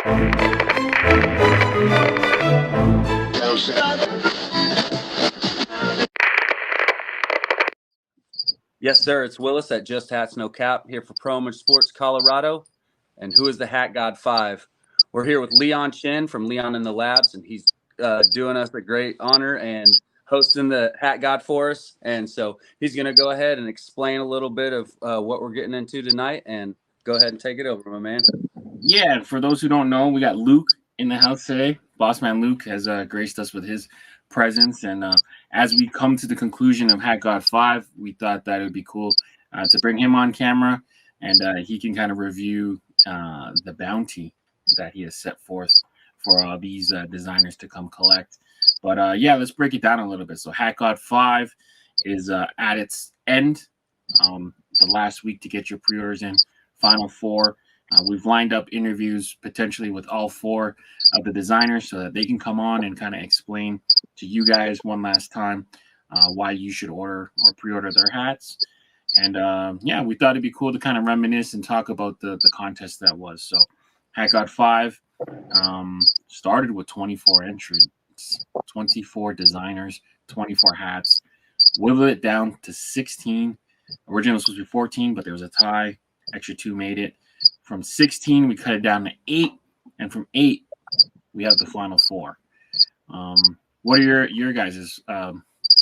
Yes, sir. It's Willis at Just Hats No Cap here for Pro Image Sports Colorado. And who is the Hat God 5? We're here with Leon Chin from Leon in the Labs, and he's doing us a great honor and hosting the Hat God for us. And so he's going to go ahead and explain a little bit of what we're getting into tonight, and go ahead and take it over, my man. Yeah, for those who don't know, we got Luke in the house today. Bossman Luke has graced us with his presence, and as we come to the conclusion of Hat God 5, we thought that it would be cool to bring him on camera, and he can kind of review the bounty that he has set forth for these designers to come collect. But yeah, let's break it down a little bit. So Hat God 5 is at its end, the last week to get your pre-orders in, final 4. We've lined up interviews potentially with all 4 of the designers so that they can come on and kind of explain to you guys one last time why you should order or pre-order their hats. And yeah, we thought it'd be cool to kind of reminisce and talk about the contest that was. So Hat God 5 started with 24 entries, 24 designers, 24 hats. Whittled it down to 16. Originally it was supposed to be 14, but there was a tie. Extra 2 made it. From 16, we cut it down to 8, and from 8, we have the final 4. What are your guys'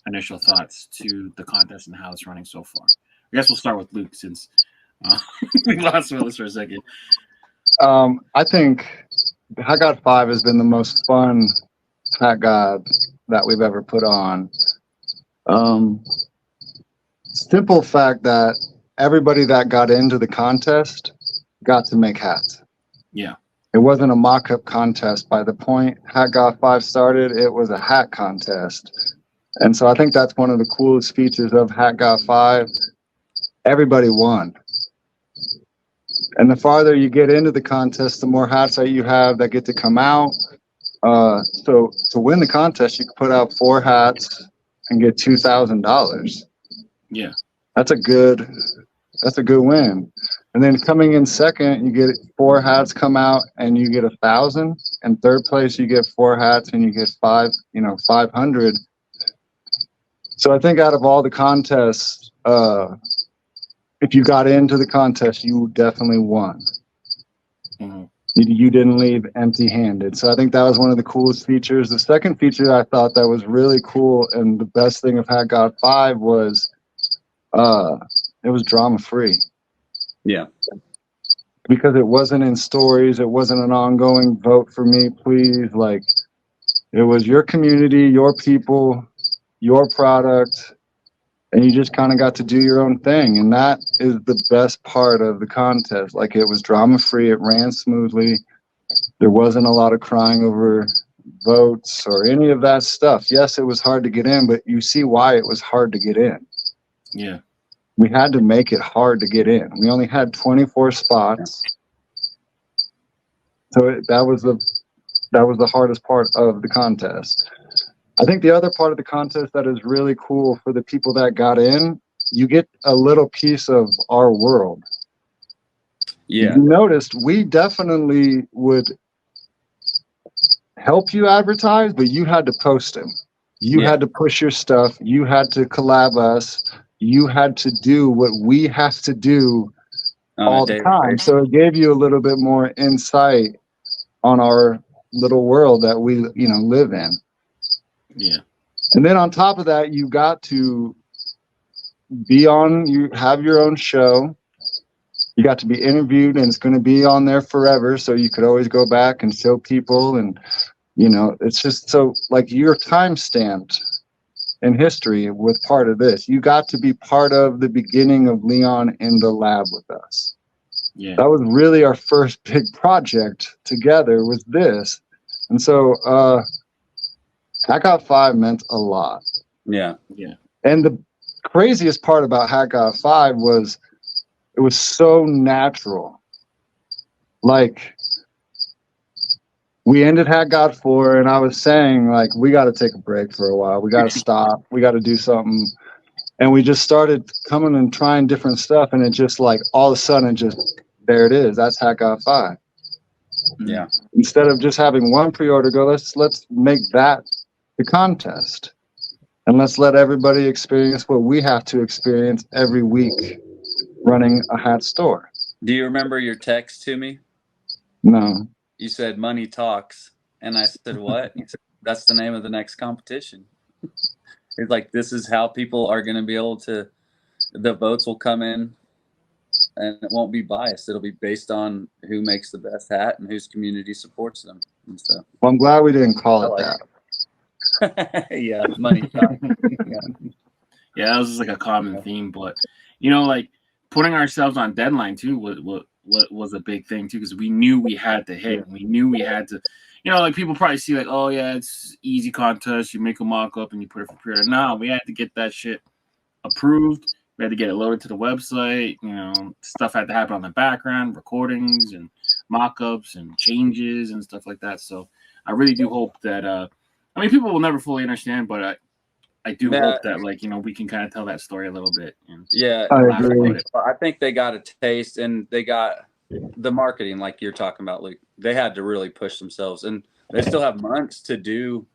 initial thoughts to the contest and how it's running so far? I guess we'll start with Luke since we lost Willis for a second. I think Hat God 5 has been the most fun Hat God that we've ever put on. Simple fact that everybody that got into the contest got to make hats. Yeah. It wasn't a mock-up contest. By the point Hat God 5 started, it was a hat contest. And so I think that's one of the coolest features of Hat God 5. Everybody won. And the farther you get into the contest, the more hats that you have that get to come out. So to win the contest, you can put out 4 hats and get $2,000. Yeah. That's a good win. And then coming in second, you get 4 hats come out and you get 1,000. And third place, you get 4 hats and you get 500. So I think out of all the contests, if you got into the contest, you definitely won. Mm-hmm. You didn't leave empty-handed. So I think that was one of the coolest features. The second feature I thought that was really cool and the best thing of Hat God 5 was it was drama-free. Yeah. Because it wasn't in stories. It wasn't an ongoing vote for me, please. Like, it was your community, your people, your product, and you just kind of got to do your own thing. And that is the best part of the contest. Like, it was drama-free. It ran smoothly. There wasn't a lot of crying over votes or any of that stuff. Yes, it was hard to get in, but you see why it was hard to get in. Yeah. We had to make it hard to get in. We only had 24 spots. So that was the hardest part of the contest. I think the other part of the contest that is really cool for the people that got in, you get a little piece of our world. Yeah. You noticed we definitely would help you advertise, but you had to post them. You had to push your stuff. You had to collab us. You had to do what we have to do all the time. So it gave you a little bit more insight on our little world that we, live in. Yeah. And then on top of that, you got to you have your own show. You got to be interviewed, and it's going to be on there forever. So you could always go back and show people. And, it's just so like you're time stamped in history with part of this. You got to be part of the beginning of Leon in the Lab with us. Yeah. That was really our first big project together was this. And so Hat God 5 meant a lot. Yeah. Yeah. And the craziest part about Hat God 5 was it was so natural. Like, we ended Hat God 4, and I was saying, like, we got to take a break for a while. We got to stop. We got to do something. And we just started coming and trying different stuff, and it just, like, all of a sudden, there it is. That's Hat God 5. Yeah. Instead of just having one pre-order go, let's make that the contest. And let's let everybody experience what we have to experience every week running a hat store. Do you remember your text to me? No. You said money talks. And I said, what? You said, that's the name of the next competition. It's like, this is how people are going to be able to, the votes will come in and it won't be biased. It'll be based on who makes the best hat and whose community supports them. And so, Well, I'm glad we didn't call it that. yeah, money talks. Yeah, that was just like a common theme. But, you know, like putting ourselves on deadline too was a big thing too, because we knew we had to hit. We knew we had to, you know, like people probably see like, oh yeah, it's easy contest. You make a mock up and you put it for pre-order. No, we had to get that shit approved. We had to get it loaded to the website. You know, stuff had to happen on the background, recordings and mock-ups and changes and stuff like that. So I really do hope that, I mean, people will never fully understand, but I do hope that, like, you know, we can kind of tell that story a little bit. And yeah, I agree. I think they got a taste, and they got the marketing, like you're talking about, Luke. They had to really push themselves, and they still have months to do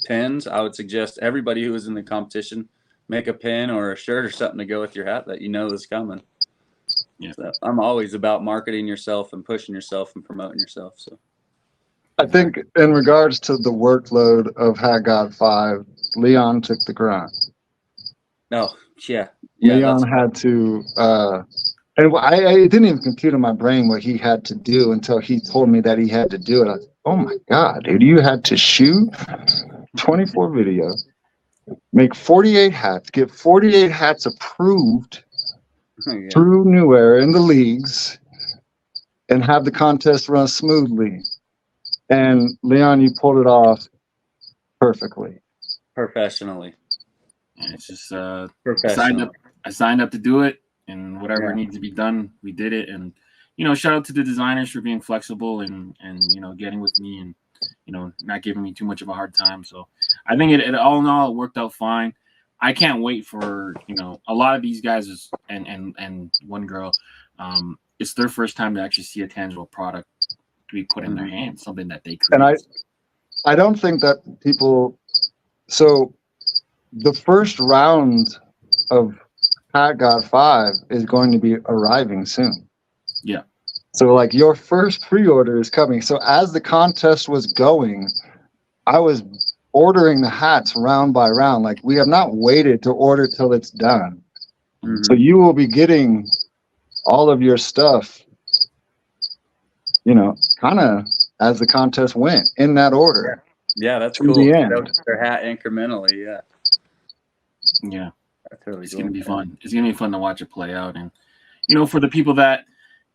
pins. I would suggest everybody who is in the competition make a pin or a shirt or something to go with your hat that you know is coming. Yeah, so I'm always about marketing yourself and pushing yourself and promoting yourself. So I think in regards to the workload of Hat God 5, Leon took the grunt. no, yeah, Leon had to, and I didn't even compute in my brain what he had to do until he told me that he had to do it. I was, oh my God, dude, you had to shoot 24 videos, make 48 hats, get 48 hats approved through New Era in the leagues, and have the contest run smoothly. And Leon, you pulled it off perfectly. Professionally. And it's just I signed up to do it, and whatever needs to be done, we did it. And you know, shout out to the designers for being flexible and you know, getting with me and you know, not giving me too much of a hard time. So I think it all in all, it worked out fine. I can't wait for, you know, a lot of these guys and one girl, it's their first time to actually see a tangible product to be put in their hands, something that they create. And I don't think that people. So the first round of Hat God 5 is going to be arriving soon. Yeah. So like your first pre-order is coming. So as the contest was going, I was ordering the hats round by round. Like we have not waited to order till it's done. Mm-hmm. So you will be getting all of your stuff, you know, kind of as the contest went in that order. Yeah, that's cool. The end. Their hat incrementally, yeah. Yeah. That's really it's gonna be fun. It's gonna be fun to watch it play out. And you know, for the people that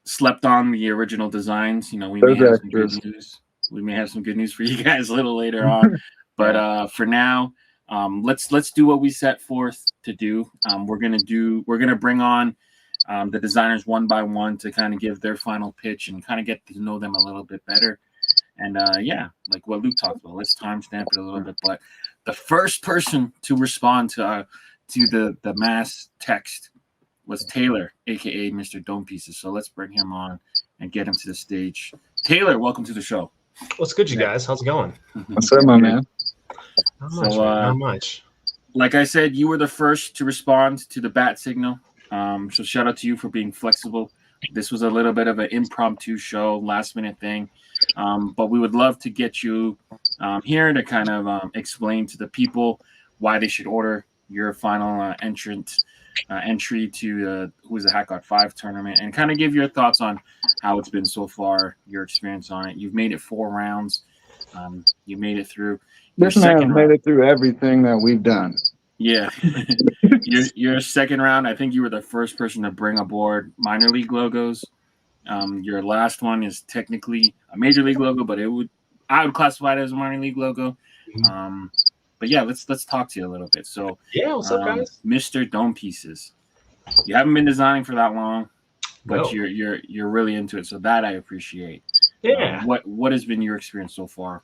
slept on the original designs, you know, we may have some good news. We may have some good news for you guys a little later on. But for now, let's do what we set forth to do. We're gonna bring on the designers one by one to kind of give their final pitch and kind of get to know them a little bit better. And yeah, like what Luke talked about, let's timestamp it a little bit. But the first person to respond to the mass text was Taylor, aka Mr. Domepieces. So let's bring him on and get him to the stage. Taylor, welcome to the show. What's good, you guys? How's it going? What's up, my man? Not much. Not much. Like I said, you were the first to respond to the bat signal. So shout out to you for being flexible. This was a little bit of an impromptu show, last minute thing. But we would love to get you here to kind of explain to the people why they should order your final entry to Who's the Hat God 5 tournament, and kind of give your thoughts on how it's been so far, your experience on it. You've made it 4 rounds. You made it through. This man made it through everything that we've done. Yeah. your second round, I think you were the first person to bring aboard minor league logos. Your last one is technically a major league logo, but I would classify it as a minor league logo. But yeah, let's talk to you a little bit. So yeah, what's up, guys? Mr. Domepieces. You haven't been designing for that long, but you're really into it, so that I appreciate. Yeah. What has been your experience so far?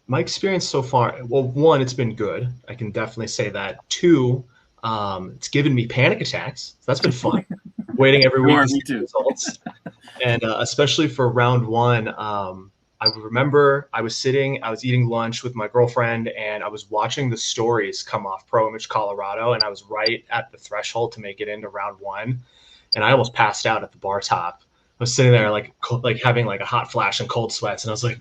My experience so far, well, 1, it's been good. I can definitely say that. 2, it's given me panic attacks. So that's been fun. Waiting every week to see results. And especially for round one, I remember I was eating lunch with my girlfriend, and I was watching the stories come off Pro Image Colorado, and I was right at the threshold to make it into round one, and I almost passed out at the bar top. I was sitting there like having like a hot flash and cold sweats, and I was like,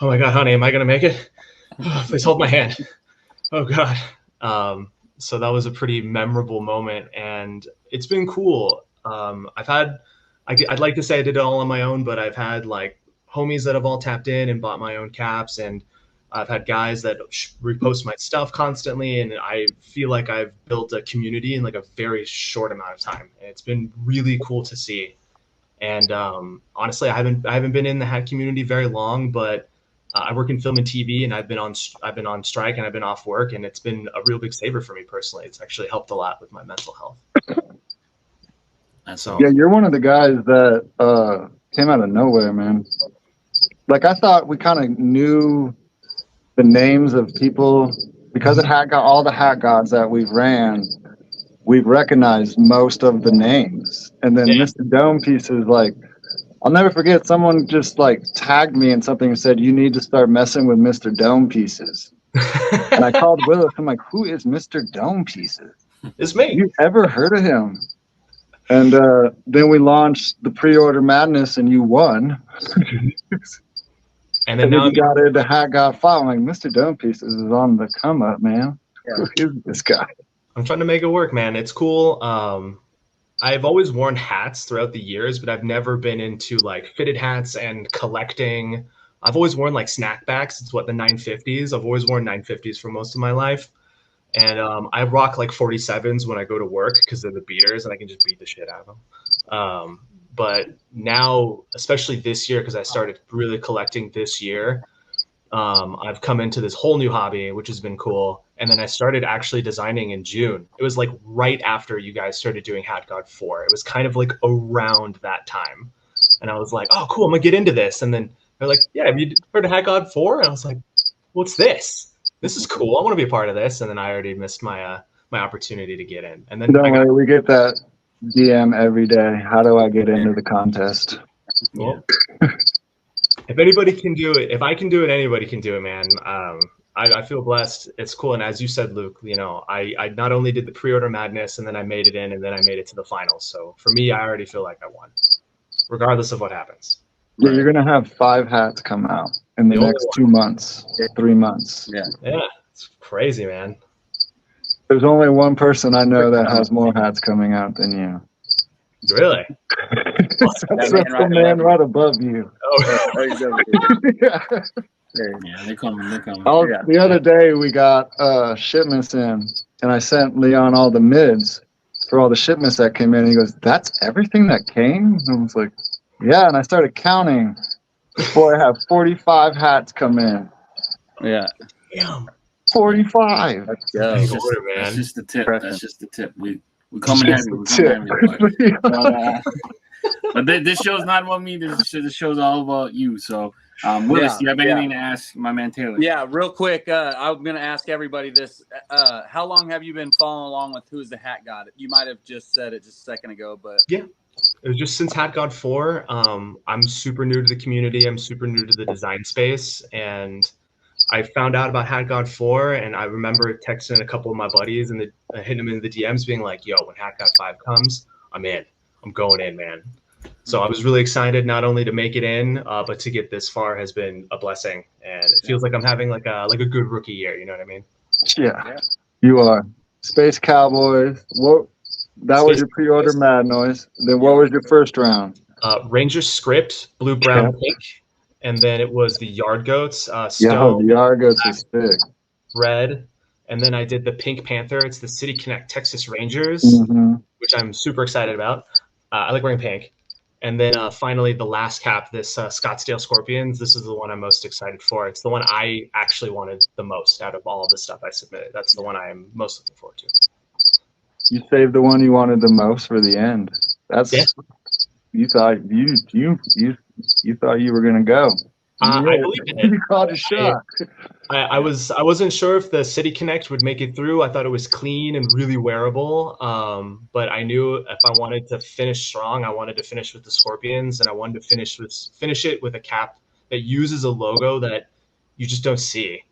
"Oh my God, honey, am I gonna make it? Oh, please hold my hand." Oh God. So that was a pretty memorable moment, and it's been cool. I'd like to say I did it all on my own, but I've had like homies that have all tapped in and bought my own caps, and I've had guys that repost my stuff constantly, and I feel like I've built a community in like a very short amount of time. And it's been really cool to see. And honestly, I haven't been in the hat community very long, but I work in film and TV, and I've been on strike, and I've been off work, and it's been a real big saver for me personally. It's actually helped a lot with my mental health. And so Yeah, you're one of the guys that came out of nowhere, man. Like, I thought we kind of knew the names of people because of all the hat gods that we've ran. We've recognized most of the names, and then Mr. Dome Pieces, like, I'll never forget. Someone just like tagged me in something and said, "You need to start messing with Mr. Dome Pieces." And I called Willis. I'm like, "Who is Mr. Dome Pieces?" It's me. You ever heard of him? And then we launched the pre-order madness, and you won. And then now you got into Hat God 5. I'm like, Mr. Dome Pieces is on the come up, man. Yeah. Who is this guy? I'm trying to make it work, man. It's cool. I've always worn hats throughout the years, but I've never been into like fitted hats and collecting. I've always worn like snapbacks. It's what, the 950s. I've always worn 950s for most of my life. And I rock like 47s when I go to work because they're the beaters and I can just beat the shit out of them. But now, especially this year, because I started really collecting this year, I've come into this whole new hobby, which has been cool. And then I started actually designing in June. It was like right after you guys started doing Hat God 4. It was kind of like around that time. And I was like, oh, cool, I'm going to get into this. And then they're like, yeah, have you heard of Hat God 4? And I was like, what's this? This is cool. I want to be a part of this. And then I already missed my my opportunity to get in. And then don't worry, we get that DM every day. How do I get into the contest? Well, if anybody can do it, if I can do it, anybody can do it, man. I feel blessed. It's cool. And as you said, Luke, you know, I not only did the pre-order madness and then I made it in and then I made it to the finals. So for me, I already feel like I won, regardless of what happens. Yeah, you're going to have 5 hats come out in the next 2 months, 3 months. Yeah. It's crazy, man. There's only one person I know that has more hats coming out than you. Really? That's the man right above you. Oh, Yeah. Yeah, they're coming. The other day we got shipments in, and I sent Leon all the mids for all the shipments that came in. And he goes, "That's everything that came?" And I was like, "Yeah." And I started counting. Before I have 45 hats come in. Yeah. Damn. 45. That's just the tip. That's just the tip. We coming heavy. We're coming heavy. But this show's not about me. This show's all about you. So, Willis, do you have anything to ask my man Taylor? Yeah, real quick. I'm going to ask everybody this. How long have you been following along with Who's the Hat God? You might have just said it just a second ago, but yeah. It was just since Hat God 4. I'm super new to the community. I'm super new to the design space. And I found out about Hat God 4, and I remember texting a couple of my buddies and hitting them in the DMs being like, yo, when Hat God 5 comes, I'm in. I'm going in, man. So I was really excited not only to make it in, but to get this far has been a blessing. And it feels like I'm having like a good rookie year. You know what I mean? Yeah. You are. Space Cowboys. That was your pre-order mad noise. Then what was your first round? Ranger script, blue, brown, pink. And then it was the Yard Goats. Stone, the Yard Goats is big. Red. And then I did the Pink Panther. It's the City Connect Texas Rangers, which I'm super excited about. I like wearing pink. And then finally the last cap, this Scottsdale Scorpions. This is the one I'm most excited for. It's the one I actually wanted the most out of all of the stuff I submitted. That's the one I am most looking forward to. You saved the one you wanted the most for the end. That's you thought you thought you were gonna go. I believe in it. You called a shot. I wasn't sure if the City Connect would make it through. I thought it was clean and really wearable. But I knew if I wanted to finish strong, I wanted to finish with the Scorpions, and I wanted to finish it with a cap that uses a logo that you just don't see.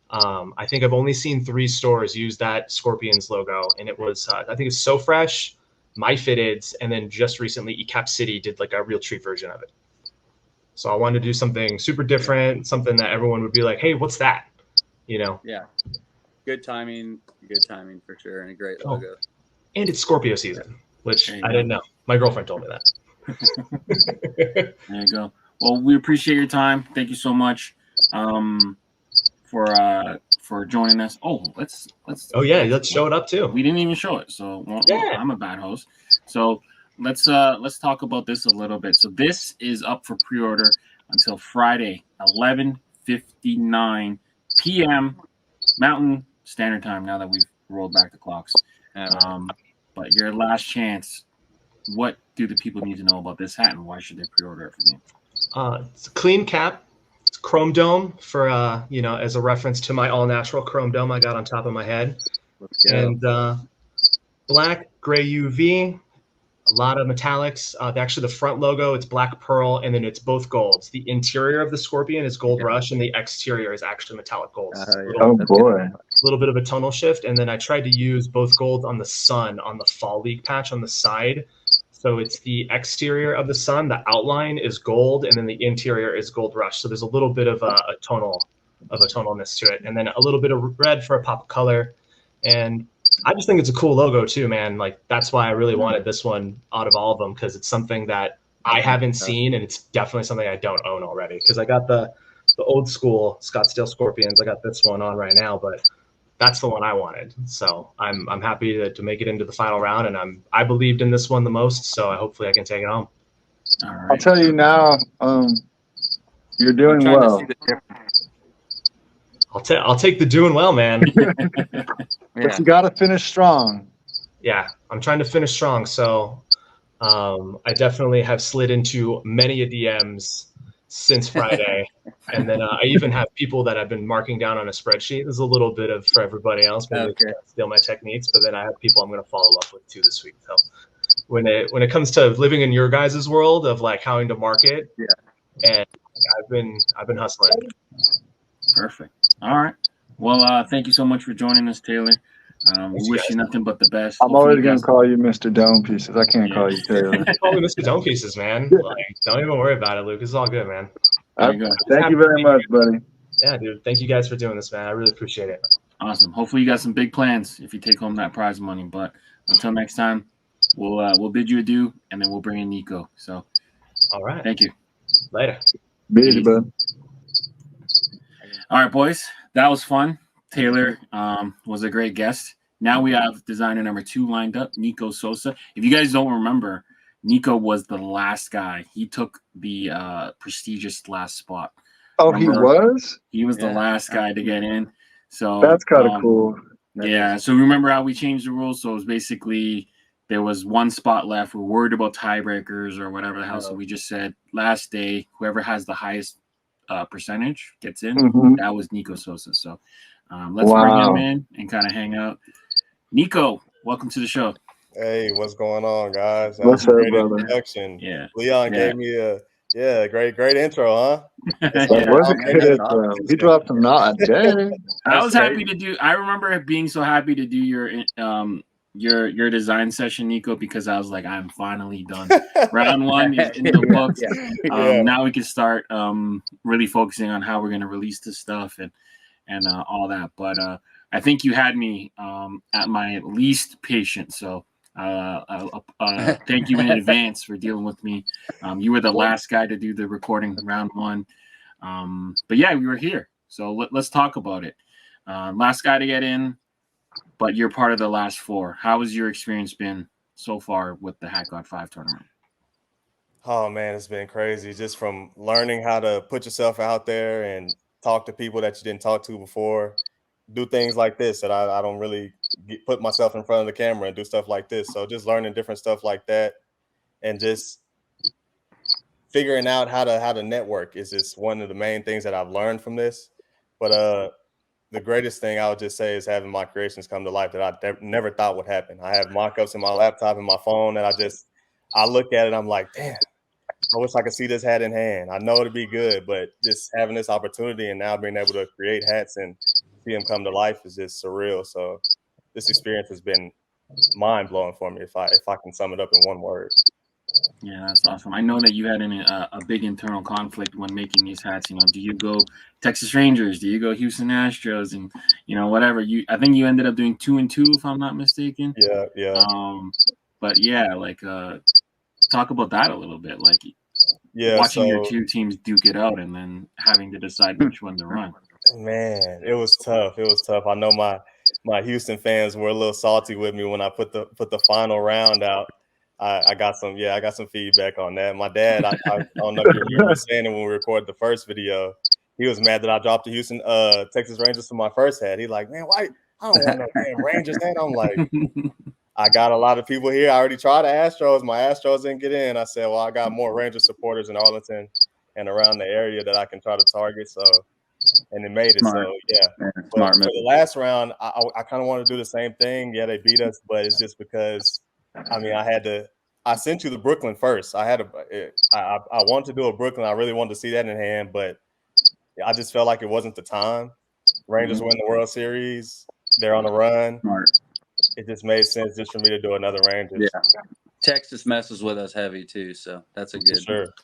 I think I've only seen 3 stores use that Scorpions logo, and it was I think it's So Fresh, My Fitteds, and then just recently eCap City did like a real treat version of it. So I wanted to do something super different, something that everyone would be like, "Hey, what's that?" You know. Yeah. Good timing for sure, and a great logo. And it's Scorpio season, which I didn't know. My girlfriend told me that. There you go. Well, we appreciate your time. Thank you so much for joining us. Oh, let's. Oh yeah, let's show it up too. We didn't even show it, so I'm a bad host. So let's talk about this a little bit. So this is up for pre-order until Friday, 11:59 p.m. Mountain Standard Time. Now that we've rolled back the clocks, but your last chance. What do the people need to know about this hat, and why should they pre-order it from you? It's a clean cap. It's chrome dome for as a reference to my all-natural chrome dome I got on top of my head, and black, gray UV. A lot of metallics. Actually, the front logo, it's black pearl, and then it's both golds. The interior of the Scorpion is gold rush, and the exterior is actually metallic golds. Oh boy! A little bit of a tonal shift, and then I tried to use both golds on the sun, on the fall leak patch on the side. So it's the exterior of the sun. The outline is gold, and then the interior is gold rush. So there's a little bit of a tonalness to it, and then a little bit of red for a pop of color, and I just think it's a cool logo too, man. Like that's why I really wanted this one out of all of them, because it's something that I haven't seen, and it's definitely something I don't own already. Because I got the old school Scottsdale Scorpions. I got this one on right now, but that's the one I wanted. So I'm happy to make it into the final round, and I believed in this one the most. So hopefully I can take it home. All right. I'll tell you now, you're doing well. I'll take the doing well, man. But you got to finish strong. Yeah, I'm trying to finish strong. So I definitely have slid into many a DMs since Friday. And then I even have people that I've been marking down on a spreadsheet. There's a little bit of for everybody else. Maybe steal my techniques, but then I have people I'm going to follow up with too this week. So when it comes to living in your guys' world of like how to market, and I've been hustling. Perfect. All right. Well, thank you so much for joining us, Taylor. We wish you nothing but the best. I'm always going to call you Mr. Dome Pieces. I can't call you Taylor. Call me Mr. Dome Pieces, man. Like, don't even worry about it, Luke. It's all good, man. Thank you very much, buddy. Yeah, dude. Thank you guys for doing this, man. I really appreciate it. Awesome. Hopefully you got some big plans if you take home that prize money. But until next time, we'll bid you adieu, and then we'll bring in Nico. So, all right. Thank you. Later. Busy, bud. All right, boys. That was fun. Taylor was a great guest. Now we have designer number 2 lined up, Nickososaa. If you guys don't remember, Nico was the last guy. He took the prestigious last spot. Oh, remember? He was? He was the last guy to get in. So that's kind of cool. Yeah. So remember how we changed the rules? So it was basically there was one spot left. We're worried about tiebreakers or whatever the hell. So we just said last day, whoever has the highest percentage gets in. Mm-hmm. That was Nickososaa. So let's bring him in and kind of hang out. Nico, welcome to the show. Hey, what's going on, guys? What's up, great brother? introduction. Yeah. Leon gave me a great intro, huh? That was a good intro. He dropped some knots. I was happy to do. I remember being so happy to do your design session, Nico, because I was like, I'm finally done. Round 1 is in the books. Now we can start really focusing on how we're going to release this stuff and all that. But I think you had me at my least patient. So thank you in advance for dealing with me. You were the last guy to do the recording round 1. But yeah, we were here. So let's talk about it. Last guy to get in, but you're part of the last 4. How has your experience been so far with the Hat God 5 tournament? Oh, man, it's been crazy. Just from learning how to put yourself out there and talk to people that you didn't talk to before, do things like this that I don't really put myself in front of the camera and do stuff like this. So just learning different stuff like that and just figuring out how to network is just one of the main things that I've learned from this. But the greatest thing I would just say is having my creations come to life that I never thought would happen. I have mock-ups in my laptop and my phone, and I look at it, I'm like, damn, I wish I could see this hat in hand. I know it'd be good, but just having this opportunity and now being able to create hats and see them come to life is just surreal. So this experience has been mind-blowing for me, if I can sum it up in one word. Yeah, that's awesome. I know that you had a big internal conflict when making these hats. You know, do you go Texas Rangers? Do you go Houston Astros? And whatever. I think you ended up doing 2 and 2, if I'm not mistaken. Yeah. But yeah, like talk about that a little bit. Like, watching your two teams duke it out and then having to decide which one to run. Man, it was tough. I know my Houston fans were a little salty with me when I put the final round out. I got some feedback on that. My dad, I don't know if you remember saying it when we recorded the first video. He was mad that I dropped the Houston Texas Rangers for my first hat. He like, man, why? I don't want no damn Rangers hat. I'm like, I got a lot of people here. I already tried the Astros. My Astros didn't get in. I said, well, I got more Rangers supporters in Arlington and around the area that I can try to target. So, and it made it. Smart. So yeah. Smart. For the last round, I kind of want to do the same thing. Yeah, they beat us, but it's just because, I mean, I sent you the Brooklyn first. I wanted to do a Brooklyn. I really wanted to see that in hand, but I just felt like it wasn't the time. Rangers win the World Series. They're on a run. Smart. It just made sense just for me to do another Rangers. Yeah. Texas messes with us heavy too, so that's a good.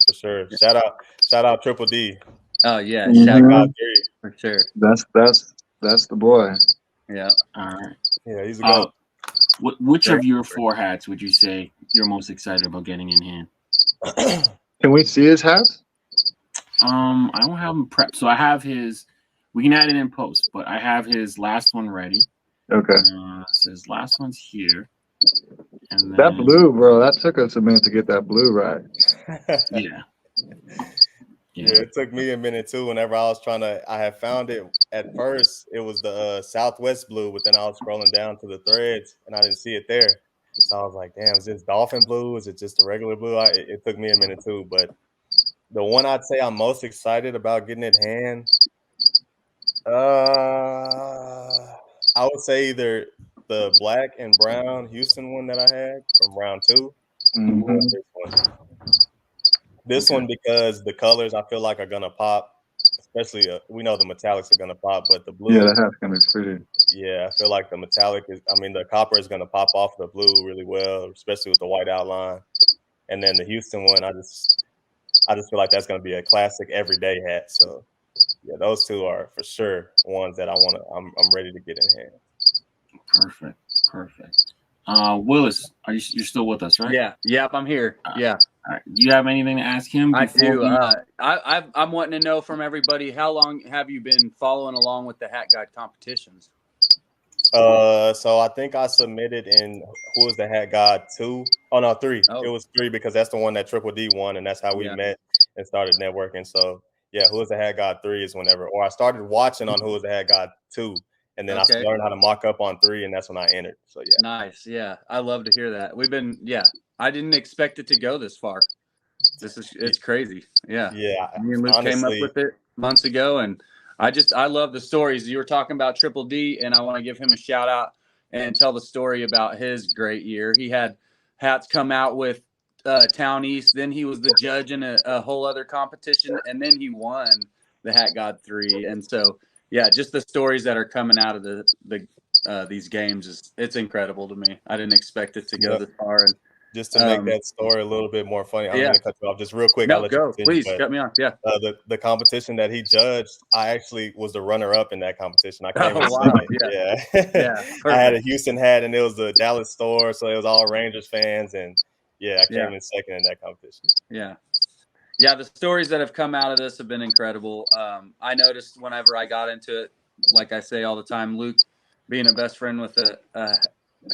For sure. Yeah. Shout out Triple D. Oh yeah, for sure. That's the boy. Yeah. All right. Yeah, he's a goat. Which of your 4 hats would you say you're most excited about getting in hand? Can we see his hats? I don't have him prepped, so I have his. We can add it in post, but I have his last one ready. Okay. So his last one's here. And then, that blue, bro, that took us a minute to get that blue right. Yeah. Yeah, it took me a minute too. Whenever I had found it at first, it was the Southwest blue, but then I was scrolling down to the threads and I didn't see it there. So I was like, damn, is this dolphin blue? Is it just the regular blue? It took me a minute too, but the one I'd say I'm most excited about getting in hand, I would say either the black and brown Houston one that I had from round 2. Mm-hmm. This one because the colors I feel like are gonna pop, especially we know the metallics are gonna pop, but the blue, yeah, that hat's gonna be pretty. Yeah, I feel like the copper is gonna pop off the blue really well, especially with the white outline. And then the Houston one, I just feel like that's gonna be a classic everyday hat. So yeah, those 2 are for sure ones that I'm ready to get in hand. Perfect. Willis, you're still with us, right? Yeah. Yep, I'm here. Yeah. All right. Do you have anything to ask him? I do. I'm wanting to know from everybody, how long have you been following along with the Hat Guide competitions? So I think I submitted in Who Was the Hat God 2? Oh no, 3. Oh. It was 3 because that's the one that Triple D won, and that's how we met and started networking. So yeah, Who Was the Hat God 3 is whenever, or I started watching on Who Was the Hat God 2, and then I learned how to mock up on 3, and that's when I entered. So yeah. Nice. Yeah, I love to hear that. I didn't expect it to go this far. It's crazy. Yeah. Yeah. Me and Luke came up with it months ago, and I love the stories. You were talking about Triple D, and I want to give him a shout out and tell the story about his great year. He had hats come out with Town East. Then he was the judge in a whole other competition, and then he won the Hat God 3. And so, yeah, just the stories that are coming out of these games it's incredible to me. I didn't expect it to go this far. And just to make that story a little bit more funny, I'm going to cut you off just real quick. No, I'll let go. you continue, Please cut me off. Yeah. The competition that he judged, I actually was the runner-up in that competition. I came in second. Yeah. I had a Houston hat, and it was the Dallas store, so it was all Rangers fans, and I came in second in that competition. Yeah. Yeah, the stories that have come out of this have been incredible. I noticed whenever I got into it, like I say all the time, Luke being a best friend with a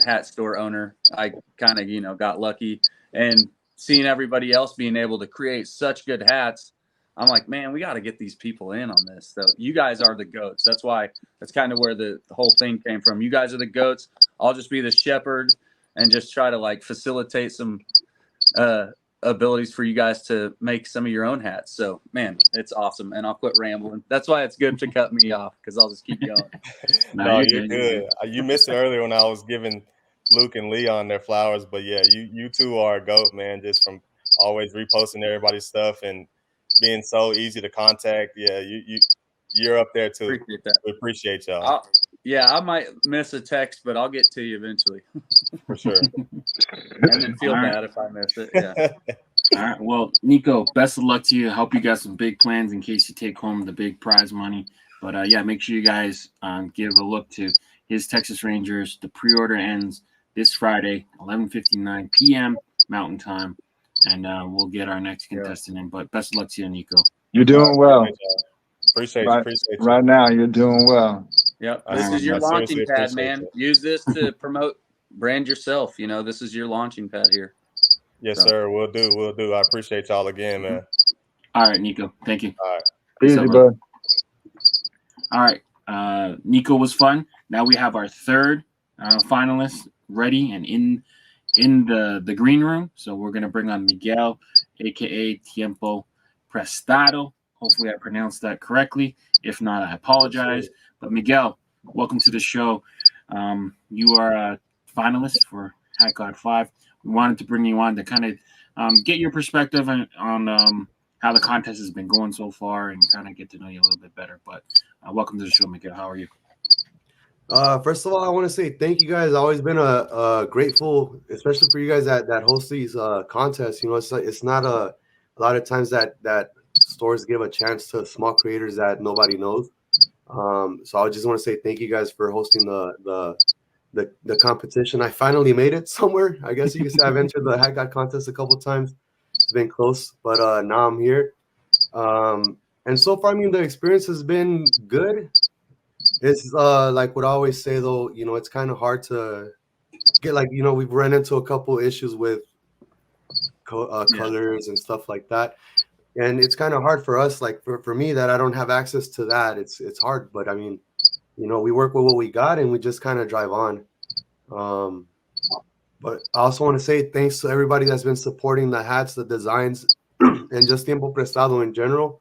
hat store owner, I kind of, got lucky, and seeing everybody else being able to create such good hats, I'm like, man, we got to get these people in on this. So you guys are the goats. That's kind of where the whole thing came from. You guys are the goats. I'll just be the shepherd and just try to facilitate some abilities for you guys to make some of your own hats. So, man, it's awesome. And I'll quit rambling. That's why it's good to cut me off, because I'll just keep going. No, you're good. You missed it earlier when I was giving Luke and Leon their flowers, but yeah, you two are a goat, man. Just from always reposting everybody's stuff and being so easy to contact. Yeah, you're up there too. Appreciate that. We appreciate y'all. Yeah, I might miss a text, but I'll get to you eventually. For sure. And then feel bad if I miss it. Yeah. All right. Well, Nico, best of luck to you. I hope you got some big plans in case you take home the big prize money. But yeah, make sure you guys give a look to his Texas Rangers. The pre-order ends this Friday, 11:59 p.m. Mountain Time, and we'll get our next contestant in. But best of luck to you, Nico. You're doing well. Appreciate you. Appreciate you. Right now, you're doing well. Yep. This is your launching pad, man. Use this to promote, brand yourself. You know, this is your launching pad here. Yes, sir. We'll do. We'll do. I appreciate y'all again, man. All right, Nico. Thank you. All right. Easy, bud. All right. Nico was fun. Now we have our third finalist ready and in the green room. So we're going to bring on Miguel, a.k.a. Tiempo Prestado. Hopefully I pronounced that correctly. If not, I apologize. But Miguel, welcome to the show. You are a finalist for Hat God 5. We wanted to bring you on to kind of get your perspective on how the contest has been going so far and kind of get to know you a little bit better. But welcome to the show, Miguel. How are you? First of all, I want to say thank you guys. I've always been grateful, especially for you guys that host these contests. You know, it's not a lot of times that stores give a chance to small creators that nobody knows. So I just want to say thank you guys for hosting the competition. I finally made it somewhere. I guess you could say I've entered the Hat God contest a couple times. It's been close, but now I'm here. And so far, I mean, the experience has been good. It's like what I always say, though, you know, it's kind of hard to get, like, you know, we've run into a couple issues with colors and stuff like that. And it's kind of hard for us, like for me, that I don't have access to that. It's hard, but I mean, you know, we work with what we got and we just kind of drive on. But I also want to say thanks to everybody that's been supporting the hats, the designs, and just Tiempo Prestado in general.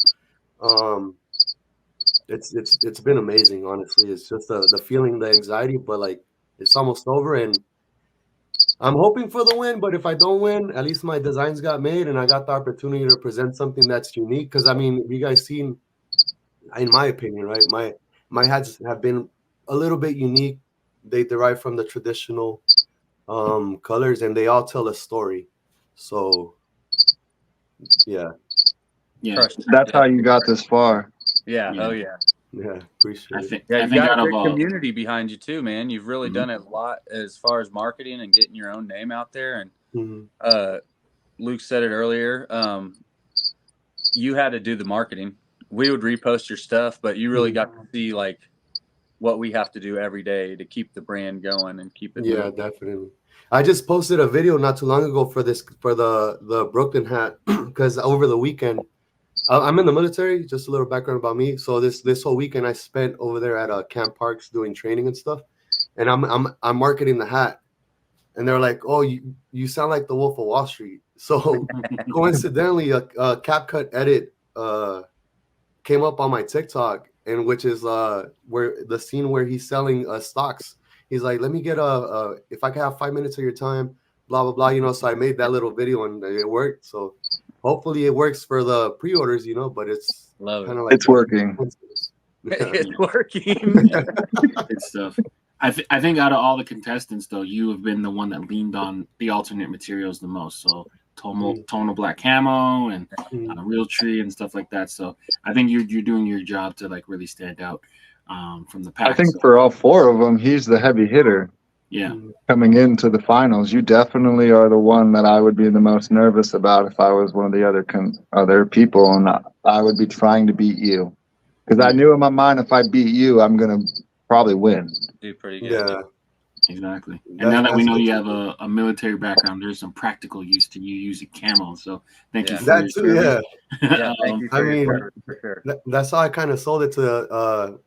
It's been amazing, honestly. It's just the feeling, the anxiety, but like it's almost over, and I'm hoping for the win. But if I don't win, at least my designs got made, and I got the opportunity to present something that's unique. Because I mean, you guys seen, in my opinion, right? My hats have been a little bit unique. They derive from the traditional colors, and they all tell a story. So, yeah. That's how you got this far. Yeah. Oh yeah. Yeah, appreciate it. You got a big community behind you too, man. You've really done it a lot as far as marketing and getting your own name out there. And Luke said it earlier. You had to do the marketing. We would repost your stuff, but you really got to see like what we have to do every day to keep the brand going and keep it. Yeah, moving. Definitely. I just posted a video not too long ago for the Brooklyn hat because over the weekend. I'm in the military. Just a little background about me. So this whole weekend I spent over there at Camp Parks doing training and stuff, and I'm marketing the hat, and they're like, "Oh, you sound like the Wolf of Wall Street." So coincidentally, a CapCut edit came up on my TikTok, and which is where the scene where he's selling stocks. He's like, "Let me get if I can have 5 minutes of your time, blah blah blah." You know, so I made that little video and it worked. So. Hopefully it works for the pre-orders, you know, but it's kind of like it's working. It's working. Good stuff. I think out of all the contestants, though, you have been the one that leaned on the alternate materials the most. So tonal black camo and real tree and stuff like that. So I think you're doing your job to like really stand out from the pack. I think for all four of them, he's the heavy hitter. Yeah. Coming into the finals, you definitely are the one that I would be the most nervous about if I was one of the other people, and I would be trying to beat you. Because I knew in my mind if I beat you, I'm going to probably win. Do pretty good. Yeah. Exactly. And now that we know you have a military background, there's some practical use to you using camo. So thank you for that too. Yeah. Thank you for sure. That's how I kind of sold it to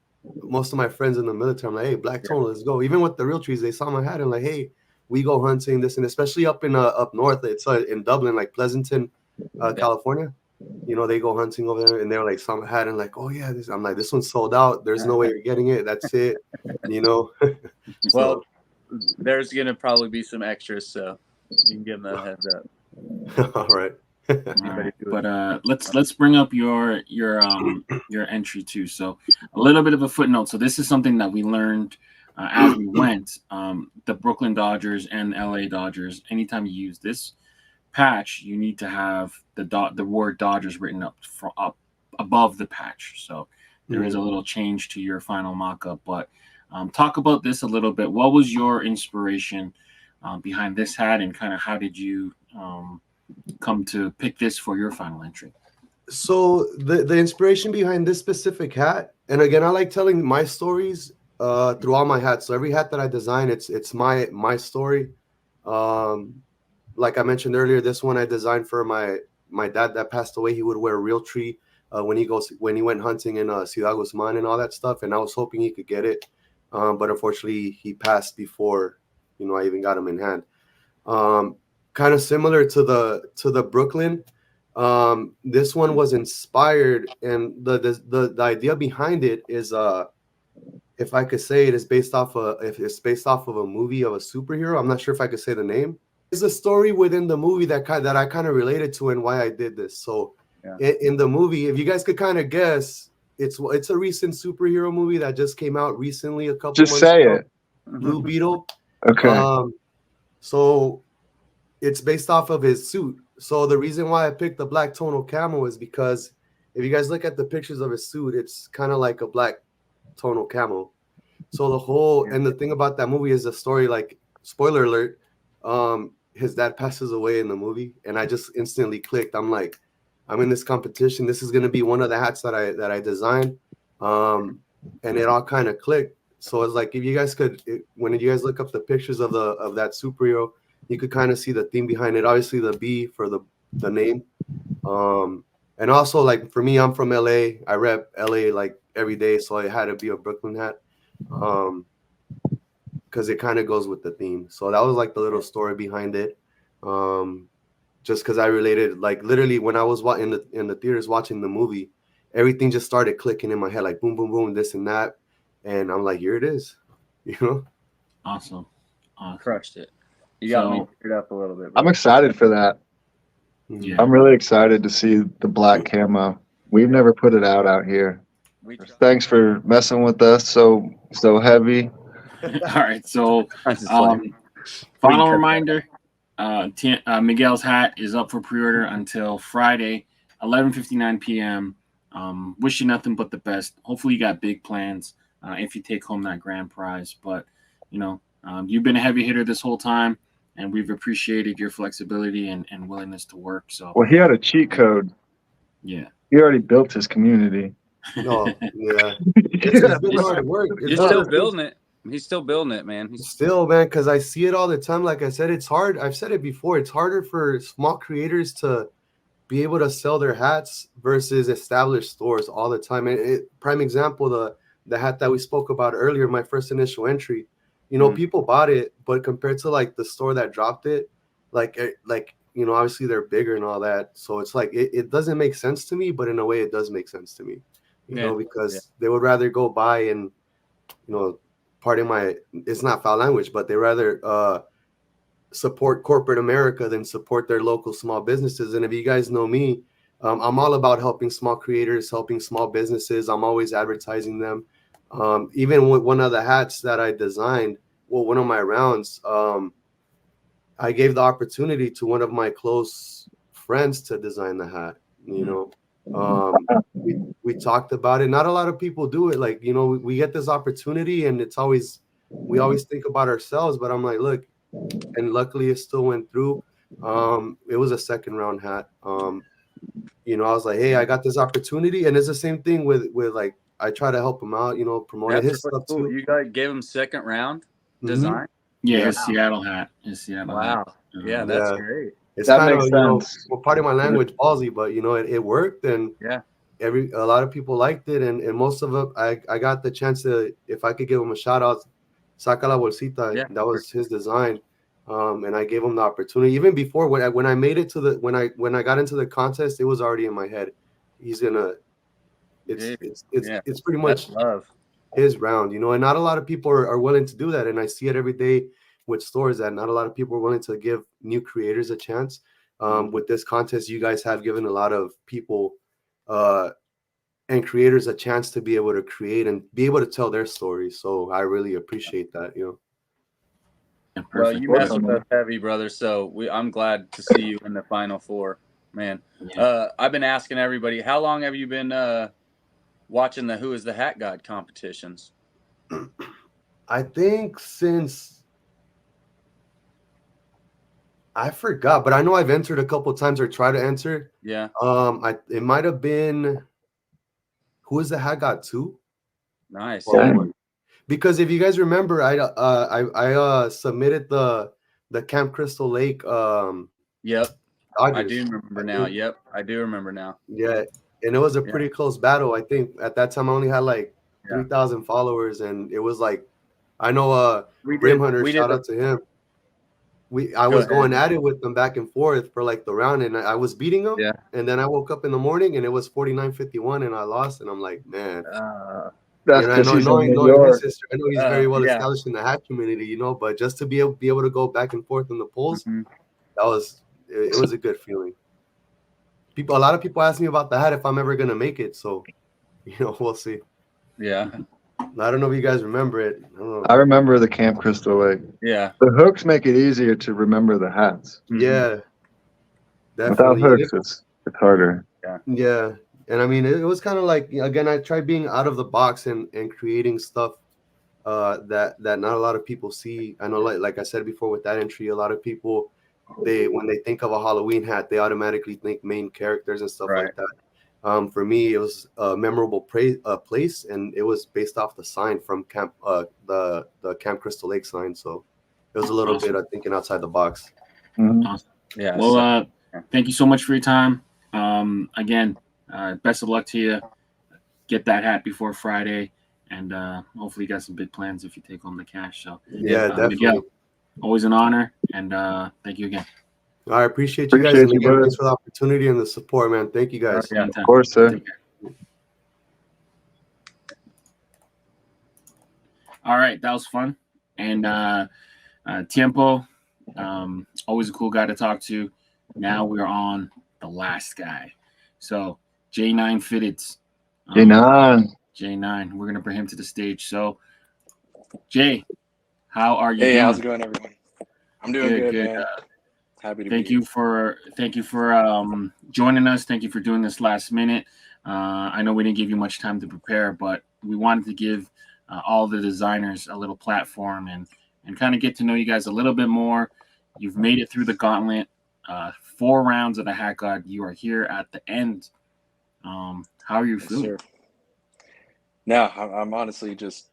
most of my friends in the military. I'm like, hey, black tonal, let's go. Even with the real trees, they saw my hat and like, hey, we go hunting, this, and especially up north. It's in Dublin, like Pleasanton, California. You know, they go hunting over there, and they're like, some had, and like, oh yeah, I'm like, this one's sold out. There's no way you're getting it. That's it. You know. Well, there's gonna probably be some extras, so you can give them a heads up. All right. Right. But let's bring up your entry too. So a little bit of a footnote. So this is something that we learned as we went. The Brooklyn Dodgers and LA Dodgers. Anytime you use this patch, you need to have the word Dodgers written up above the patch. So there is a little change to your final mock-up. But talk about this a little bit. What was your inspiration behind this hat, and kind of how did you come to pick this for your final entry? So the inspiration behind this specific hat, and again, I like telling my stories through all my hats. So every hat that I design, it's my story. Like I mentioned earlier, this one I designed for my dad that passed away. He would wear a real tree when he went hunting in Ciudad Guzman and all that stuff. And I was hoping he could get it, but unfortunately he passed before I even got him in hand. Kind of similar to the Brooklyn. This one was inspired, and the idea behind it is, if I could say it, is based off of a movie of a superhero. I'm not sure if I could say the name. It's a story within the movie that I kind of related to and why I did this. So in the movie, if you guys could kind of guess, it's a recent superhero movie that just came out recently, a couple months ago. Just say it. Blue Beetle. Okay. So it's based off of his suit. So the reason why I picked the black tonal camo is because if you guys look at the pictures of his suit, it's kind of like a black tonal camo. So the thing about that movie is the story, like, spoiler alert, his dad passes away in the movie, and I just instantly clicked. I'm like, I'm in this competition. This is going to be one of the hats that I designed. And it all kind of clicked. So it's like, if you guys when you guys look up the pictures of that superhero, you could kind of see the theme behind it. Obviously the B for the name. And also, like, for me, I'm from LA. I rep LA like every day. So it had to be a Brooklyn hat. Because it kind of goes with the theme. So that was like the little story behind it. Just because I related, like, literally when I was in the theaters watching the movie, everything just started clicking in my head, like boom, boom, boom, this and that. And I'm like, here it is, Awesome. Crushed it. You got me teared up a little bit, bro. I'm excited for that. Yeah. I'm really excited to see the black camo. We've never put it out here. Thanks for messing with us. So heavy. All right. So final reminder, Miguel's hat is up for pre-order until Friday, 11:59 p.m. Wish you nothing but the best. Hopefully you got big plans if you take home that grand prize. But, you've been a heavy hitter this whole time, and we've appreciated your flexibility and willingness to work. So, well, he had a cheat code. Yeah. He already built his community. No, yeah. It's been hard work. You're still building it. He's still building it, man. Still, man, because I see it all the time. Like I said, it's hard. I've said it before. It's harder for small creators to be able to sell their hats versus established stores all the time. And prime example, the hat that we spoke about earlier, my first initial entry, people bought it, but compared to like the store that dropped it, like obviously they're bigger and all that. So it's like, it doesn't make sense to me, but in a way it does make sense to me, because they would rather go buy and, it's not foul language, but they rather support corporate America than support their local small businesses. And if you guys know me, I'm all about helping small creators, helping small businesses. I'm always advertising them. Even with one of the hats that I designed, one of my rounds, I gave the opportunity to one of my close friends to design the hat. We talked about it. Not a lot of people do it. Like, we get this opportunity, and we always think about ourselves, but I'm like, look, and luckily it still went through. It was a second round hat. I was like, hey, I got this opportunity. And it's the same thing with like, I try to help him out, promoting his stuff too. You guys gave him second round design? Yeah, his Seattle hat. Wow. Yeah, that's great. It's that kind makes of, sense. part of my language, ballsy, but it worked, and a lot of people liked it, and most of it, I got the chance to, if I could give him a shout out, Saca la Bolsita, that was his design. And I gave him the opportunity. Even before when I made it to the when I got into the contest, it was already in my head. He's gonna. It's pretty much That's love. his round, you know. And not a lot of people are willing to do that. And I see it every day with stores that not a lot of people are willing to give new creators a chance. With this contest, you guys have given a lot of people and creators a chance to be able to create and be able to tell their stories. So I really appreciate that, you know. Yeah, Well, perfect. you mess with us heavy, brother. So I'm glad to see you in the Final Four, man. Yeah. I've been asking everybody, how long have you been watching the Who is the Hat God competitions? I think since I forgot, but I know I've entered a couple times or tried to enter. Yeah. It might have been Who is the Hat God 2? Nice. Because if you guys remember, I submitted the Camp Crystal Lake. Yep. Dodgers, I do remember now. Yep. I do remember now. Yeah, and it was a pretty close battle. I think at that time I only had like 3,000 followers, and it was like, I know Brim Hunter, shout out to him. I was going at it with them back and forth for like the round, and I was beating them. Yeah. And then I woke up in the morning and it was 49-51, and I lost. And I'm like, man, That's you know, because he's in New knowing York. his sister, I know he's very well established in the hat community, you know. But just to be able to go back and forth in the polls, that was it was a good feeling. A lot of people ask me about the hat if I'm ever gonna make it, so you know, we'll see. Yeah. I don't know if you guys remember it. I remember the Camp Crystal Lake. Yeah. The hooks make it easier to remember the hats. Yeah. Definitely. Without hooks, it's harder. Yeah. And I mean, it was kind of like, again, I tried being out of the box and creating stuff that not a lot of people see. I know, like I said before with that entry, a lot of people, when they think of a Halloween hat, they automatically think main characters and stuff like that. For me, it was a memorable place, and it was based off the sign from Camp, the Camp Crystal Lake sign. So it was a little bit of thinking outside the box. Awesome. Yeah. Well, thank you so much for your time. Again, best of luck to you. Get that hat before Friday, and hopefully you got some big plans if you take home the cash. So definitely. Miguel, always an honor, and thank you again. I appreciate you guys. And again, thanks for the opportunity and the support, man. Thank you guys. Of course, sir. All right, that was fun. And Tiempo, always a cool guy to talk to. Now we're on the last guy. So J9 Fitted. J9. We're gonna bring him to the stage. So Jay, how are you doing? How's it going, everyone? I'm doing good, man. Happy to be here. Thank you for joining us. Thank you for doing this last minute. I know we didn't give you much time to prepare, but we wanted to give all the designers a little platform and kind of get to know you guys a little bit more. You've made it through the gauntlet, 4 rounds of the Hat God. You are here at the end. How are you feeling? Sir. No, I'm honestly just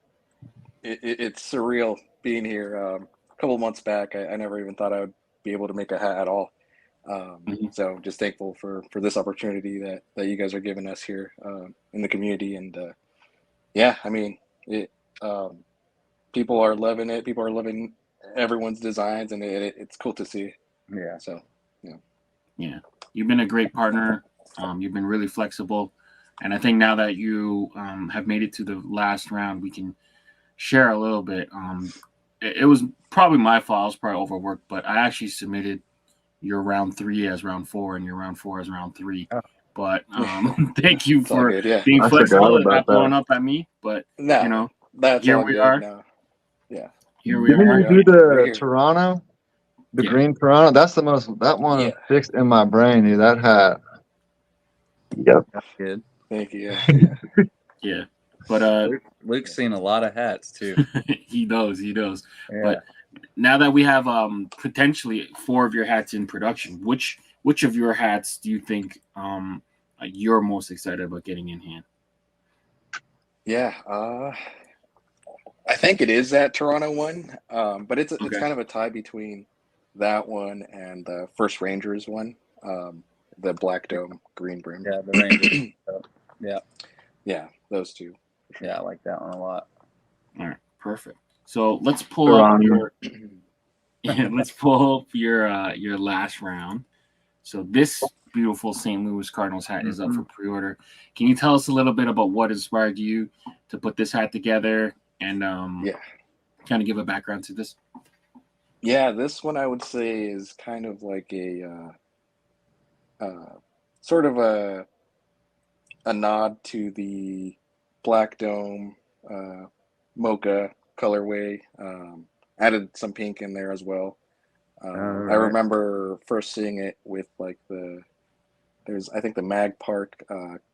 it's surreal being here. A couple months back, I never even thought I would be able to make a hat at all. So just thankful for this opportunity that you guys are giving us here in the community. And I mean, people are loving it. People are loving everyone's designs, and it's cool to see. Yeah. So, yeah. You've been a great partner. You've been really flexible. And I think now that you have made it to the last round, we can share a little bit. It was probably my fault. I was probably overworked, but I actually submitted your round 3 as round 4 and your round 4 as round 3. Oh. But thank you for being flexible and not blowing up at me. But, you know, here we are. No. Yeah. Here we Didn't are. you do the Toronto? The green Toronto? That's the most, that one fixed in my brain, dude. That hat. Yep. That's good. Thank you. Yeah. But Luke's seen a lot of hats too. He knows. Yeah. But now that we have potentially 4 of your hats in production, which of your hats do you think you're most excited about getting in hand? Yeah, I think it is that Toronto one, but it's kind of a tie between that one and the First Rangers one, the black dome, green brim. Yeah, the Rangers. Yeah, those two. Yeah, I like that one a lot. All right, perfect. So let's pull up your let's pull up your last round. So this beautiful St. Louis Cardinals hat is up for pre-order. Can you tell us a little bit about what inspired you to put this hat together and kind of give a background to this? Yeah, this one I would say is kind of like a sort of a nod to the Black Dome mocha colorway. Added some pink in there as well. I remember first seeing it with like I think the Mag Park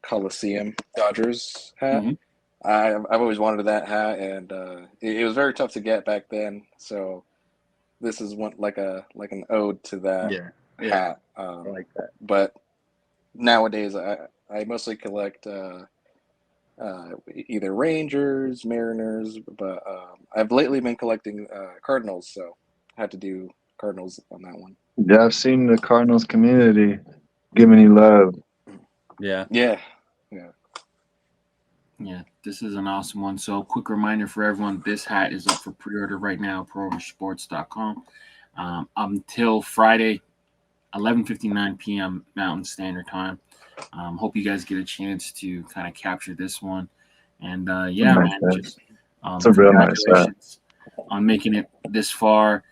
Coliseum Dodgers hat. Mm-hmm. I've always wanted that hat, and it was very tough to get back then. So this is one like an ode to that hat. I like that. But nowadays, I mostly collect either Rangers, Mariners, but I've lately been collecting Cardinals, so I had to do Cardinals on that one. Yeah, I've seen the Cardinals community giving you love. Yeah. This is an awesome one. So quick reminder for everyone, this hat is up for pre-order right now, preordersports.com, until Friday, 11:59 p.m. Mountain Standard Time. Hope you guys get a chance to kind of capture this one. And just it's a real nice hat on making it this far.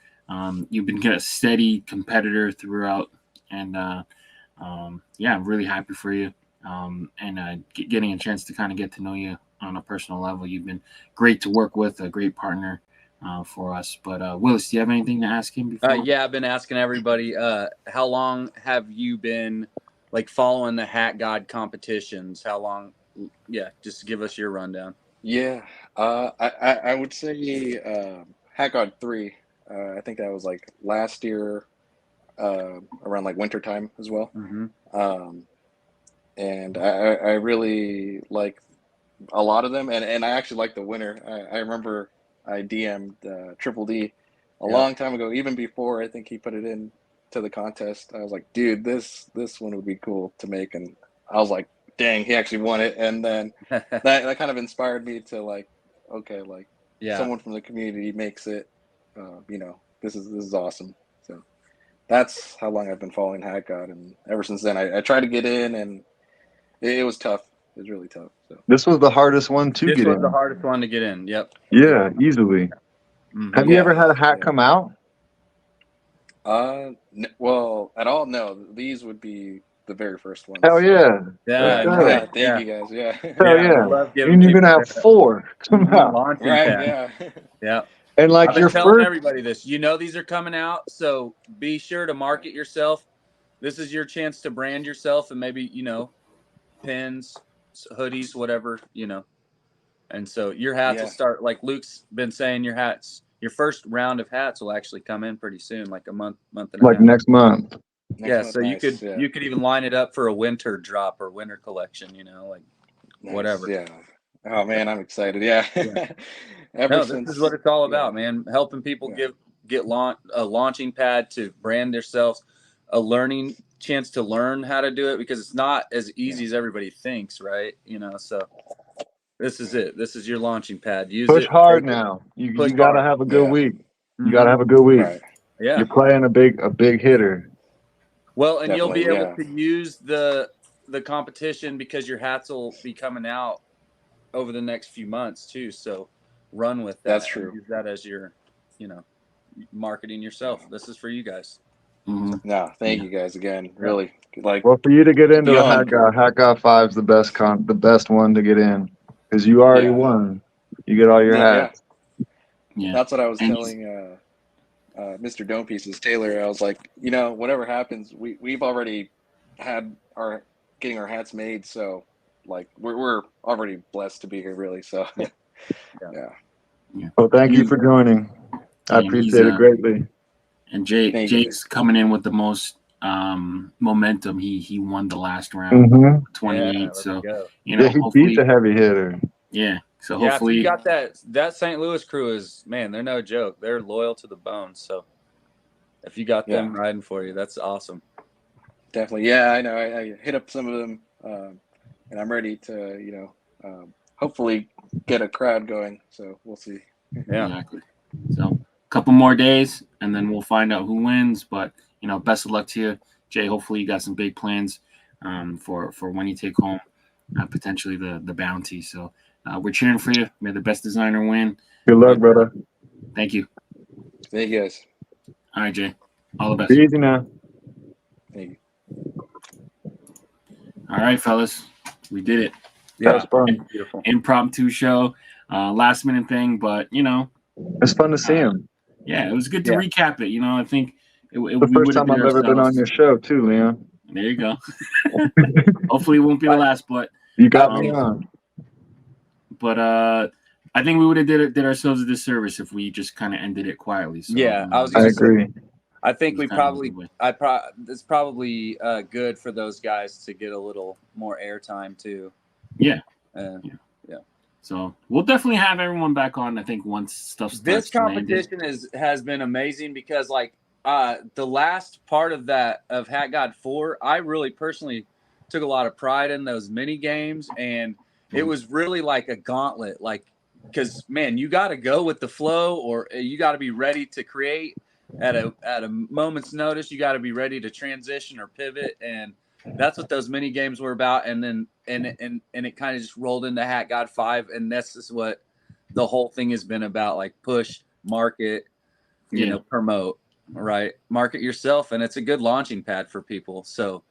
You've been a steady competitor throughout, and I'm really happy for you. And getting a chance to kind of get to know you on a personal level. You've been great to work with, a great partner for us. But Willis, do you have anything to ask him before? Yeah, I've been asking everybody, how long have you been like following the Hat God competitions? How long? Yeah, just give us your rundown. Yeah, I would say Hat God 3. I think that was like last year around like wintertime as well. And I really like a lot of them, and I actually like the winner. I remember I DM'd Triple D a long time ago, even before I think he put it in to the contest. I was like, dude, this one would be cool to make, and I was like, dang, he actually won it. And then that kind of inspired me to like, okay, like someone from the community makes it, this is awesome. So that's how long I've been following Hat God, and ever since then I tried to get in, and it was tough. It was really tough. So this was the hardest one to get in. This was the hardest one to get in. Yep. Yeah, easily. Have you ever had a hat come out? Well, at all, no. These would be the very first ones. Hell yeah. Yeah. Thank you guys. Yeah. Hell yeah. And you're gonna have 4 come out. Launching right. pad. Yeah. And like I've been your telling first, everybody this. These are coming out, so be sure to market yourself. This is your chance to brand yourself, and maybe pins, hoodies, whatever, And so your hats will start, like Luke's been saying, your first round of hats will actually come in pretty soon, like a month and a half. Like next month. So you could even line it up for a winter drop or winter collection, whatever. Yeah. Oh man, I'm excited. Yeah. This is what it's all about, man. Helping people get a launching pad to brand themselves, a learning chance to learn how to do it, because it's not as easy as everybody thinks, right? So this is it. This is your launching pad. Push hard now. You gotta have a good week. You gotta have a good week. Right. Yeah. You're playing a big hitter. Well, and you'll be able to use the competition because your hats will be coming out over the next few months too. So run with that. That's true. Use that as your, marketing yourself. This is for you guys. No, thank you guys again. Really, well, for you to get into the Hat God 5 is the best one to get in, because you already won. You get all your hats. Yeah. That's what I was telling Mr. Dome Pieces Taylor. I was like, whatever happens, we've already had getting our hats made, so like we're already blessed to be here, really. So yeah. Well, thank you for joining. I appreciate it greatly. And Jake's coming in with the most momentum. He won the last round, 28. So he beat the heavy hitter. Yeah. So hopefully you got that St. Louis crew is, man, they're no joke. They're loyal to the bone. So if you got them riding for you, that's awesome. Definitely. Yeah, I know. I hit up some of them, and I'm ready to, hopefully get a crowd going. So we'll see. Yeah. Exactly. So couple more days, and then we'll find out who wins. But best of luck to you, Jay. Hopefully, you got some big plans for when you take home potentially the bounty. So we're cheering for you. May the best designer win. Good luck, brother. Thank you. Thank you, guys. All right, Jay. All the best. Be easy now. Thank you. All right, fellas. We did it. That was fun. Beautiful. Impromptu show, last minute thing, but It's fun to see him. yeah, it was good to recap it. I think The first time I've ever been on your show, too, Leon. There you go. Hopefully, it won't be the last, but You got me on. But I think we would have did ourselves a disservice if we just kind of ended it quietly. So, Yeah, I was I gonna say, agree. I think we It's kind of probably, a good way. it's probably good for those guys to get a little more airtime too. Yeah. Yeah. So we'll definitely have everyone back on. I think once stuff starts. This to land in. competition has been amazing because the last part of Hat God 4, I really personally took a lot of pride in those mini games, and it was really like a gauntlet, because man, you got to go with the flow, or you got to be ready to create at a moment's notice. You got to be ready to transition or pivot, and that's what those mini games were about. And then and it kind of just rolled into Hat God 5, and this is what the whole thing has been about: like push, market, promote, right? Market yourself, and it's a good launching pad for people. So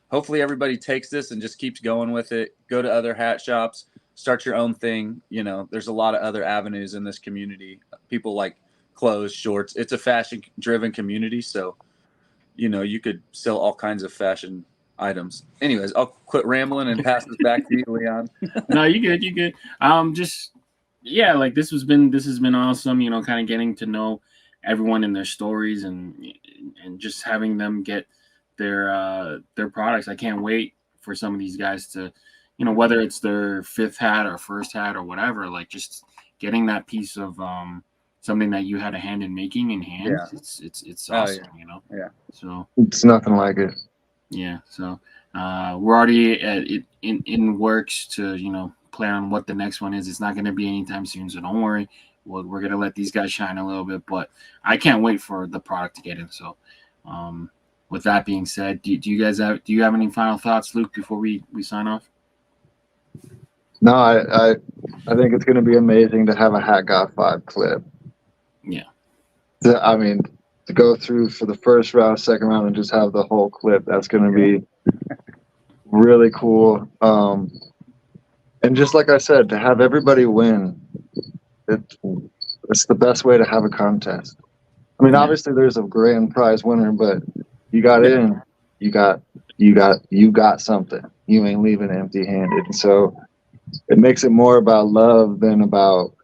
hopefully everybody takes this and just keeps going with it. Go to other hat shops, start your own thing. There's a lot of other avenues in this community. People like clothes, shorts. It's a fashion-driven community, so you could sell all kinds of fashion items. Anyways, I'll quit rambling and pass this back to you, Leon. No, you good. This has been awesome. Kind of getting to know everyone and their stories and just having them get their products. I can't wait for some of these guys to, whether it's their 5th hat or 1st hat or whatever, just getting that piece of something that you had a hand in making in hand. Yeah. It's awesome, Yeah. So It's nothing like it. yeah. So we're already in works to plan on what the next one is. It's not going to be anytime soon, so don't worry. We're going to let these guys shine a little bit, but I can't wait for the product to get in. So with that being said, do you have any final thoughts, Luke, before we sign off? No, I think it's going to be amazing to have a Hat God 5 clip. Yeah. To go through for the first round, second round, and just have the whole clip, that's going to be really cool. And just like I said, to have everybody win, it's the best way to have a contest. Obviously there's a grand prize winner, but you got in, you got something. You ain't leaving empty-handed. So it makes it more about love than about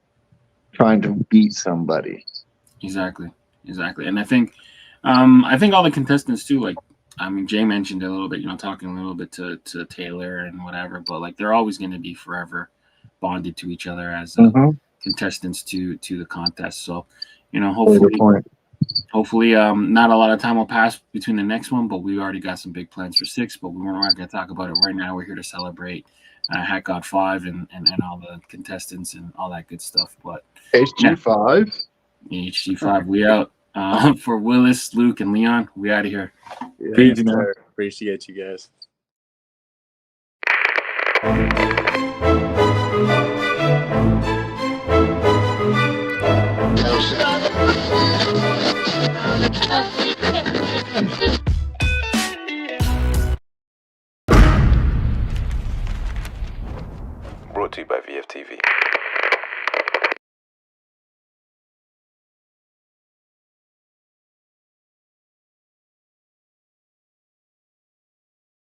trying to beat somebody. Exactly. And I think all the contestants too, Jay mentioned a little bit, talking a little bit to Taylor and whatever, but they're always going to be forever bonded to each other as contestants to the contest. So, hopefully, not a lot of time will pass between the next one, but we already got some big plans for 6, but we're not going to talk about it right now. We're here to celebrate Hat God 5 and all the contestants and all that good stuff. But HG5? HG5, we out. For Willis, Luke, and Leon, we out of here. Peace, sir. Appreciate you guys. Brought to you by VFTV.